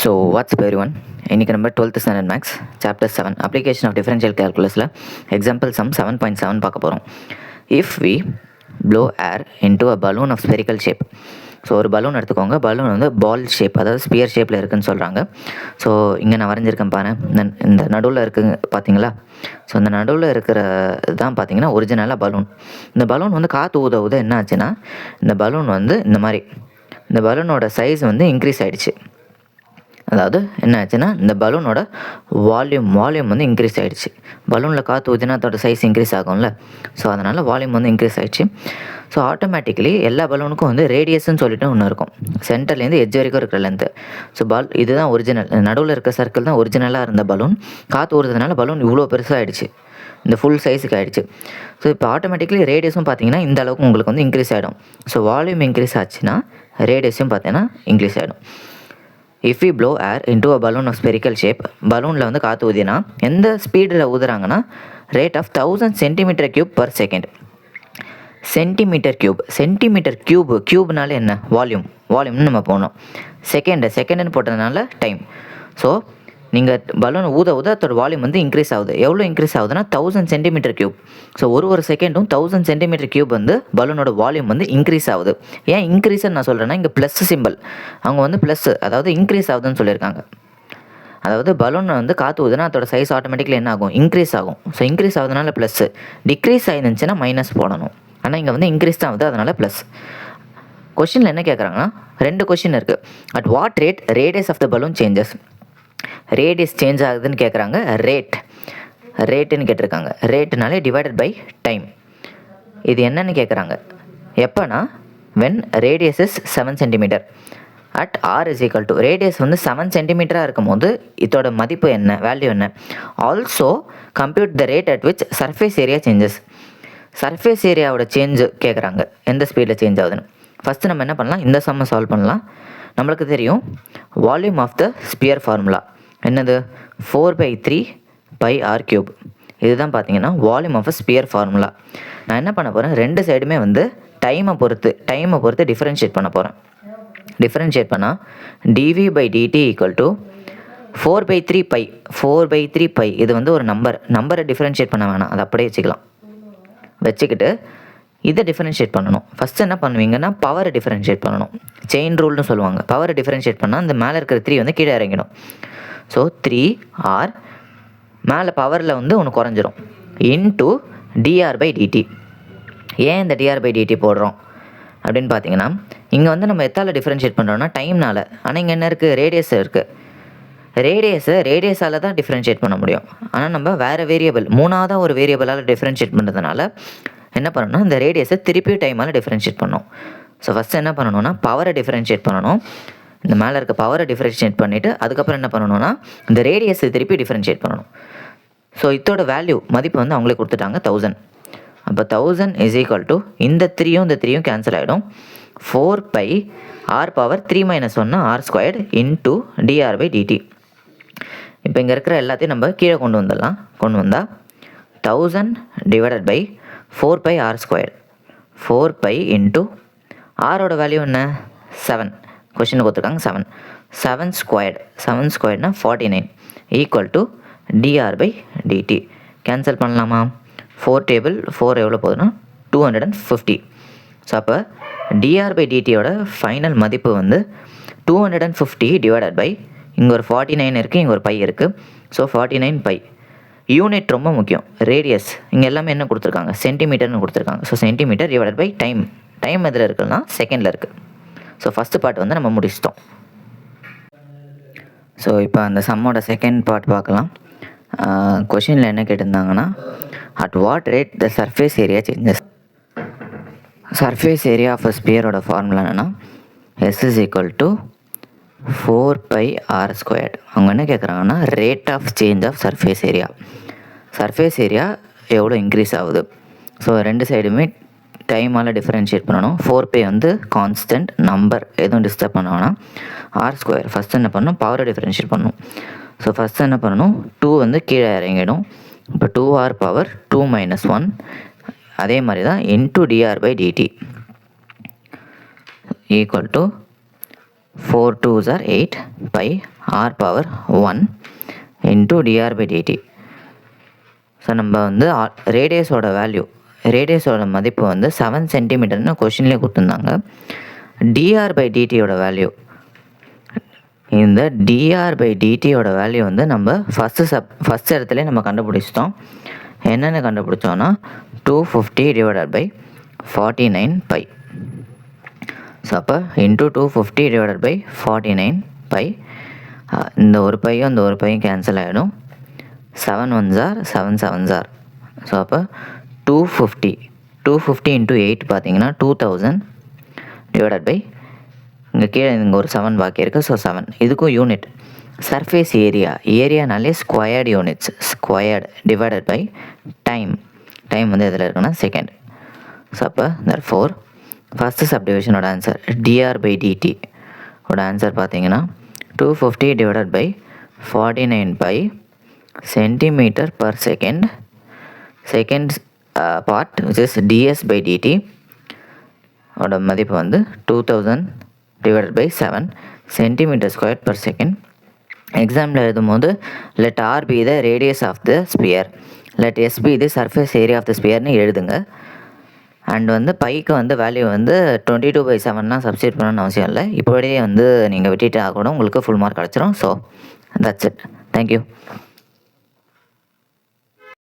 So what's everyone இன்றைக்கி நம்ம 12th standard maths chapter 7 application of differential கேல்குலஸில் example sum 7.7 பார்க்க போகிறோம். If we blow air into a balloon of spherical shape. So ஒரு balloon எடுத்துக்கோங்க. Balloon வந்து ball shape, அதாவது ஸ்பியர் ஷேப்பில் இருக்குதுன்னு சொல்கிறாங்க. ஸோ இங்கே நான் வரைஞ்சிருக்கேன் பாரு, இந்த நடுவில் இருக்குங்க பார்த்தீங்களா? ஸோ இந்த நடுவில் இருக்கிற தான் பார்த்தீங்கன்னா ஒரிஜினலாக பலூன். இந்த பலூன் வந்து காற்று ஊத ஊத என்ன ஆச்சுன்னா, இந்த பலூன் வந்து இந்த பலூனோட சைஸ் வந்து இன்க்ரீஸ் ஆகிடுச்சு. அதாவது என்ன ஆச்சுன்னா, இந்த பலூனோட வால்யூம் வந்து இன்க்ரீஸ் ஆகிடுச்சு. பலூனில் காற்று ஊற்றினா அதோட சைஸ் இன்க்ரீஸ் ஆகும்ல. ஸோ அதனால் வால்யூம் வந்து இன்க்ரீஸ் ஆகிடுச்சு. ஸோ ஆட்டோமேட்டிக்கலி எல்லா பலூனுக்கும் வந்து ரேடியஸ்ன்னு சொல்லிட்டு ஒன்று இருக்கும். சென்டர்லேருந்து எட்ஜ் வரைக்கும் இருக்கிற லென்த்து. ஸோ இதுதான் ஒரிஜினல். நடுவில் இருக்க சர்க்கிள் தான் ஒரிஜினலாக இருந்த பலூன். காற்று ஊறுறதுனால பலூன் இவ்வளோ பெருசாக ஆகிடுச்சு, இந்த ஃபுல் சைஸுக்கு ஆகிடுச்சு. ஸோ இப்போ ஆட்டோமேட்டிக்கலி ரேடியஸும் பார்த்தீங்கன்னா இந்த அளவுக்கு உங்களுக்கு வந்து இன்க்ரீஸ் ஆகிடும். ஸோ வால்யூம் இன்க்ரீஸ் ஆச்சுன்னா ரேடியஸும் பார்த்தீங்கன்னா இன்க்ரீஸ் ஆகிடும். If we blow air into a balloon of spherical shape, பலூனில் வந்து காற்று ஊதினா எந்த ஸ்பீடில் ஊதுறாங்கன்னா rate of 1000 centimetre cube per second. Centimetre கியூப்னால என்ன? வால்யூம்னு நம்ம போனோம். செகண்டுன்னு போட்டதுனால டைம். ஸோ நீங்கள் பலூன் ஊத அதோட வால்யூம் வந்து இன்க்ரீஸ் ஆகுது. எவ்வளோ இன்க்ரீஸ் ஆகுதுன்னா 1000 சென்டிமீட்டர் கியூப். ஸோ ஒரு செகண்டும் 1000 சென்டிமீட்டர் கியூப் வந்து பலூனோட வால்யூம் வந்து இன்க்ரீஸ் ஆகுது. ஏன் இன்க்ரீஸ்ன்னு நான் சொல்கிறேன்னா, இங்கே ப்ளஸ் சிம்பிள், அவங்க வந்து ப்ளஸ், அதாவது இன்க்ரீஸ் ஆகுதுன்னு சொல்லியிருக்காங்க. அதாவது பலூன் வந்து காற்று ஊதுனா அதோட சைஸ் ஆட்டோமேட்டிக்கலி என்ன ஆகும்? இன்க்ரீஸ் ஆகும். ஸோ இன்க்ரீஸ் ஆகுதுனால ப்ளஸ்ஸு, டிக்ரீஸ் ஆகிருந்துச்சுன்னா மைனஸ் போடணும். ஆனால் இங்கே வந்து இன்க்ரீஸ் தான் ஆகுது, அதனால் ப்ளஸ். கொஷினில் என்ன கேட்குறாங்கன்னா, 2 கொஷின் இருக்குது. At what rate radius of the balloon changes. Radius change ஆகுதுன்னு கேட்குறாங்க. ரேட்டுன்னு கேட்டிருக்காங்க. ரேட்டுனாலே டிவைடட் பை டைம். இது என்னன்னு கேட்குறாங்க. எப்போனா when radius is 7 centimetre at r is equal to, radius வந்து 7 சென்டிமீட்டராக இருக்கும் போது இதோட மதிப்பு என்ன, வேல்யூ என்ன. Also compute the rate at which surface area changes. Surface ஏரியாவோட சேஞ்சு கேட்குறாங்க, எந்த ஸ்பீடில் சேஞ்ச் ஆகுதுன்னு. ஃபஸ்ட்டு நம்ம என்ன பண்ணலாம், இந்த சம்மை சால்வ் பண்ணலாம். நம்மளுக்கு தெரியும் volume of the sphere formula என்னது, 4/3 πr³. இதுதான் பார்த்தீங்கன்னா volume of a sphere formula. நான் என்ன பண்ண போகிறேன், 2 சைடுமே வந்து டைமை பொறுத்து டிஃப்ரென்ஷியேட் பண்ண போகிறேன். டிஃப்ரென்ஷியேட் பண்ணால் dv/dt ஈக்குவல் டு 4/3 π. இது வந்து ஒரு நம்பரை டிஃப்ரென்ஷியேட் பண்ண வேணாம், அதை அப்படியே வச்சுக்கிட்டு இதை டிஃபரன்ஷியேட் பண்ணணும். ஃபஸ்ட்டு என்ன பண்ணுவீங்கன்னா, பவரை டிஃபரன்ஷியேட் பண்ணணும். செயின் ரூல்னு சொல்லுவாங்க. பவரை டிஃபரன்ஷியேட் பண்ணால் அந்த மேலே இருக்கிற 3 வந்து கீழே இறங்கிடும். ஸோ 3r மேலே பவரில் வந்து ஒன்று குறைஞ்சிரும் இன்ட்டு dr/dt. ஏன் இந்த dr/dt போடுறோம் அப்படின்னு பார்த்தீங்கன்னா, இங்கே வந்து நம்ம எத்தால் டிஃபரன்ஷியேட் பண்ணுறோம்னா டைம்னால். ஆனால் இங்கே என்ன இருக்குது, ரேடியஸ் இருக்குது. ரேடியஸால் தான் டிஃப்ரென்ஷியேட் பண்ண முடியும். ஆனால் நம்ம வேறு வேரியபிள், மூணாவதாக ஒரு வேரியபிளால் டிஃப்ரென்ஷியேட் பண்ணுறதுனால என்ன பண்ணணும்னா, இந்த ரேடியஸை திருப்பி டைமால் டிஃப்ரென்ஷியேட் பண்ணணும். ஸோ ஃபஸ்ட்டு என்ன பண்ணணும்னா, பவரை டிஃப்ரென்ஷியேட் பண்ணணும். இந்த மேலே இருக்க பவரை டிஃப்ரென்ஷியேட் பண்ணிவிட்டு அதுக்கப்புறம் என்ன பண்ணணும்னா, இந்த ரேடியஸை திருப்பி டிஃப்ரென்ஷியேட் பண்ணணும். ஸோ இதோட வேல்யூ மதிப்பு வந்து அவங்களே கொடுத்துட்டாங்க 1000. அப்போ 1000 இஸ் ஈக்குவல் டு இந்த 3யும் கேன்சல் ஆகிடும். 4πr⁻3 - 1 r² into dr/dt. இப்போ இங்கே இருக்கிற எல்லாத்தையும் நம்ம கீழே கொண்டு வந்தால் 1000 டிவைடட் பை 4πr². 4π இன்ட்டு ஆரோட வேல்யூ என்ன, 7. கொஷின் கொடுத்துருக்காங்க 7. 7² 49 ஈக்குவல் டு dr/dt. கேன்சல் பண்ணலாமா? 4 டேபிள் 4 எவ்வளோ போகுதுன்னா 250. ஸோ அப்போ dr/dtயோட ஃபைனல் மதிப்பு வந்து 250 டிவைடட் பை, இங்கே ஒரு 49 இருக்குது, இங்கே ஒரு பை இருக்குது. ஸோ 49 π. யூனிட் ரொம்ப முக்கியம். ரேடியஸ் இங்கே எல்லாமே என்ன கொடுத்துருக்காங்க, சென்டிமீட்டர்னு கொடுத்துருக்காங்க. So centimetre divided by time எதில் இருக்குன்னா செகண்டில் இருக்குது. ஸோ ஃபஸ்ட்டு பார்ட் வந்து நம்ம முடிச்சிட்டோம். ஸோ இப்போ அந்த சம்மோட செகண்ட் பார்ட் பார்க்கலாம். கொஷினில் என்ன கேட்டிருந்தாங்கன்னா, at what rate the surface area changes. Surface area of a ஸ்பியரோட ஃபார்முலா என்னென்னா, S is equal to 4πr². அவங்க என்ன கேட்குறாங்கன்னா, rate of change of surface area எவ்வளோ இன்க்ரீஸ் ஆகுது. ஸோ 2 சைடுமே டைமால் டிஃப்ரென்ஷியேட் பண்ணணும். 4π வந்து கான்ஸ்டன்ட் நம்பர், எதுவும் டிஸ்டர்ப் பண்ண வேணாம். r². ஃபஸ்ட்டு என்ன பண்ணணும், பவரை டிஃப்ரென்ஷியேட் பண்ணணும். ஸோ ஃபஸ்ட்டு என்ன பண்ணணும், 2 வந்து கீழே இறங்கிடும். இப்போ 2r⁻2 - 1 அதே மாதிரி தான் into dr/dt equal to 4 2s are 8 pi r power 1 into dr by dt. So நம்ம வந்து ரேடியஸோட ரேடியஸோட மதிப்பு வந்து 7 சென்டிமீட்டர்னு கொஷின்லேயே கொடுத்துருந்தாங்க. டிஆர் பை டிடியோட வேல்யூ, இந்த டிஆர் பை டிடியோட வேல்யூ வந்து நம்ம ஃபஸ்ட் இடத்துல நம்ம கண்டுபிடிச்சிட்டோம். என்னென்ன கண்டுபிடிச்சோன்னா 250 டிவைடட் பை 49 பை. ஸோ அப்போ இன்ட்டு 250 டிவைடட் பை 49 பை. இந்த ஒரு பையும் இந்த ஒரு பையும் கேன்சல் ஆகிடும். 7 1s are 7 7s are. So அப்போ 250 இன்ட்டு 8 பார்த்தீங்கன்னா 2000 டிவைடட் பை இங்கே கீழே இங்கே ஒரு 7 பாக்கி இருக்குது. ஸோ 7. இதுக்கும் யூனிட் சர்ஃபேஸ் ஏரியானாலே squared units, squared divided by time வந்து எதில் இருக்குன்னா செகண்ட். ஸோ அப்போ therefore ஃபஸ்ட்டு சப்டிவிஷனோட ஆன்சர் டிஆர் பை டிடி ஓட ஆன்சர் பார்த்தீங்கன்னா 250 divided by 49 by centimetre per second part which is d s by d t ஓட மதிப்பு வந்து 2000 divided by 7 centimetre square per second. Example எழுதும்போது let r be the radius of the sphere, let s be the surface area of the sphereன்னு எழுதுங்க. And வந்து bike வந்து value வந்து 22/7 substitute பண்ணணும்னு அவசியம் இல்லை. இப்போதையே வந்து நீங்கள் விட்டுட்டு கூட உங்களுக்கு ஃபுல் மார்க் கிடச்சிரும். So that's it. தேங்க்யூ.